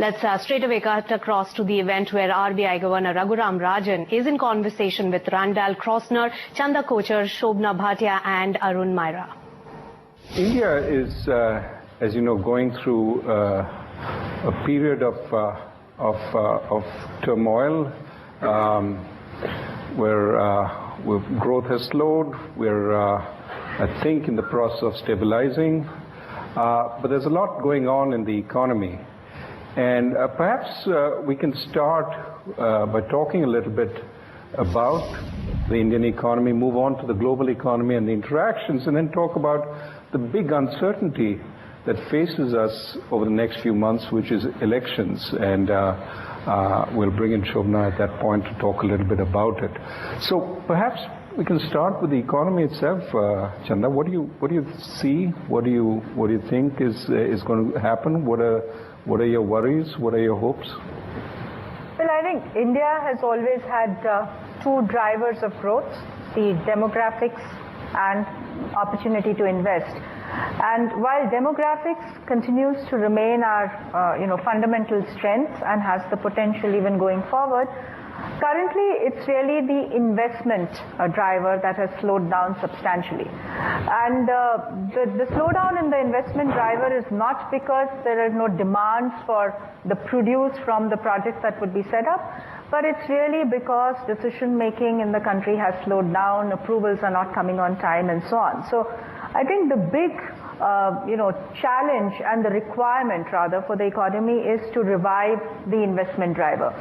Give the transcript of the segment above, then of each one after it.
Let's straight away cut across to the event where RBI Governor Raghuram Rajan is in conversation with Randall Krosner, Chanda Kochar, Shobna Bhatia and Arun Myra. India is, as you know, going through a period of turmoil where growth has slowed. We're, I think, in the process of stabilizing. But there's a lot going on in the economy. And perhaps we can start by talking a little bit about the Indian economy, move on to the global economy and the interactions, and then talk about the big uncertainty that faces us over the next few months, which is elections. And we'll bring in Shobna at that point to talk a little bit about it. So perhaps we can start with the economy itself. Chanda, what do you see? What do you think is going to happen? What are your worries? What are your hopes? Well, I think India has always had two drivers of growth: the demographics and opportunity to invest. And while demographics continues to remain our fundamental strength and has the potential even going forward, currently it's really the investment driver that has slowed down substantially. And the slowdown in the investment driver is not because there are no demands for the produce from the projects that would be set up, but it's really because decision making in the country has slowed down, approvals are not coming on time and so on. So I think the big challenge and the requirement rather for the economy is to revive the investment driver.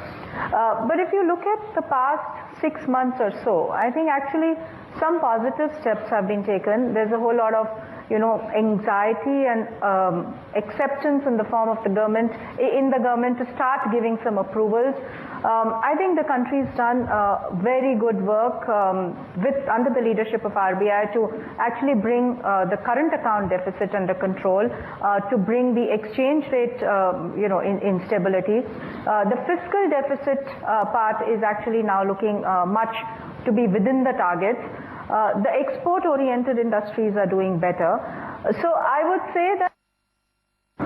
But if you look at the past 6 months or so, I think actually some positive steps have been taken. There's a whole lot of anxiety and acceptance in the form of the government to start giving some approvals. I think the country's done very good work under the leadership of RBI to actually bring the current account deficit under control, to bring the exchange rate in stability. The fiscal deficit part is actually now looking much to be within the targets. The export-oriented industries are doing better. So I would say that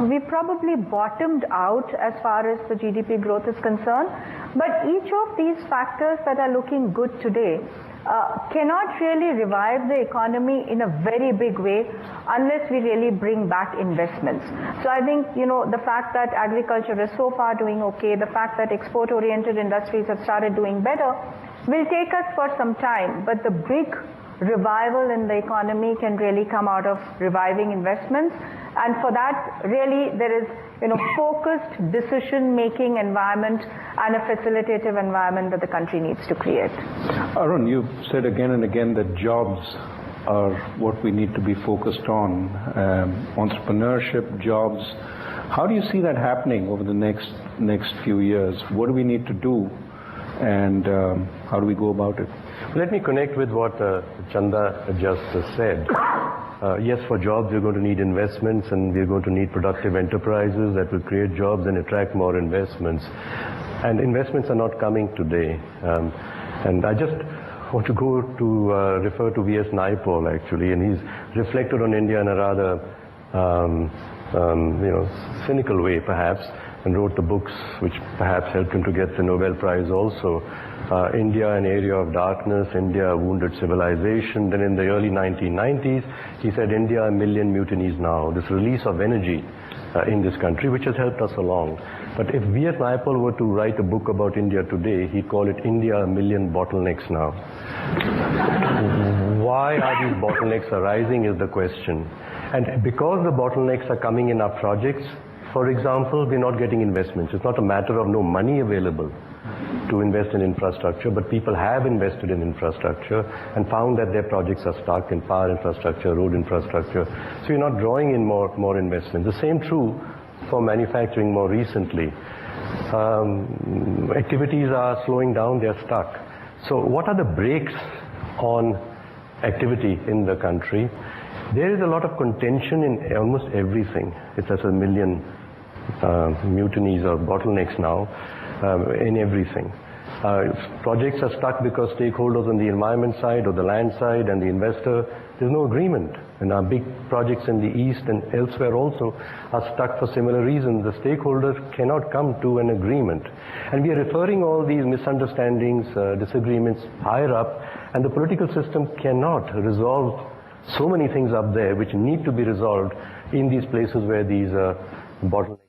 we probably bottomed out as far as the GDP growth is concerned. But each of these factors that are looking good today cannot really revive the economy in a very big way unless we really bring back investments. So I think, the fact that agriculture is so far doing okay, the fact that export-oriented industries have started doing better, will take us for some time, but the big revival in the economy can really come out of reviving investments. And for that, really, there is, focused decision-making environment and a facilitative environment that the country needs to create. Arun, you've said again and again that jobs are what we need to be focused on. Entrepreneurship, jobs. How do you see that happening over the next few years? What do we need to do? And how do we go about it? Let me connect with what Chanda just said. Yes, for jobs we're going to need investments, and we're going to need productive enterprises that will create jobs and attract more investments. And investments are not coming today. And I just want to go to refer to V.S. Naipaul actually, and he's reflected on India in a rather cynical way perhaps, and wrote the books which perhaps helped him to get the Nobel Prize also. India, an area of darkness, India, a wounded civilization. Then in the early 1990s, he said, India, a million mutinies now. This release of energy in this country, which has helped us along. But if V.S. Naipaul were to write a book about India today, he'd call it India, a million bottlenecks now. Why are these bottlenecks arising is the question. And because the bottlenecks are coming in our projects, for example, we're not getting investments. It's not a matter of no money available to invest in infrastructure, but people have invested in infrastructure and found that their projects are stuck in power infrastructure, road infrastructure. So you're not drawing in more investment. The same true for manufacturing more recently. Activities are slowing down, they're stuck. So what are the brakes on activity in the country? There is a lot of contention in almost everything. It's as a million mutinies or bottlenecks now in everything. Projects are stuck because stakeholders on the environment side or the land side and the investor there's no agreement. And our big projects in the East and elsewhere also are stuck for similar reasons. The stakeholders cannot come to an agreement. And we are referring all these misunderstandings, disagreements higher up, and the political system cannot resolve so many things up there which need to be resolved in these places where these bottlenecks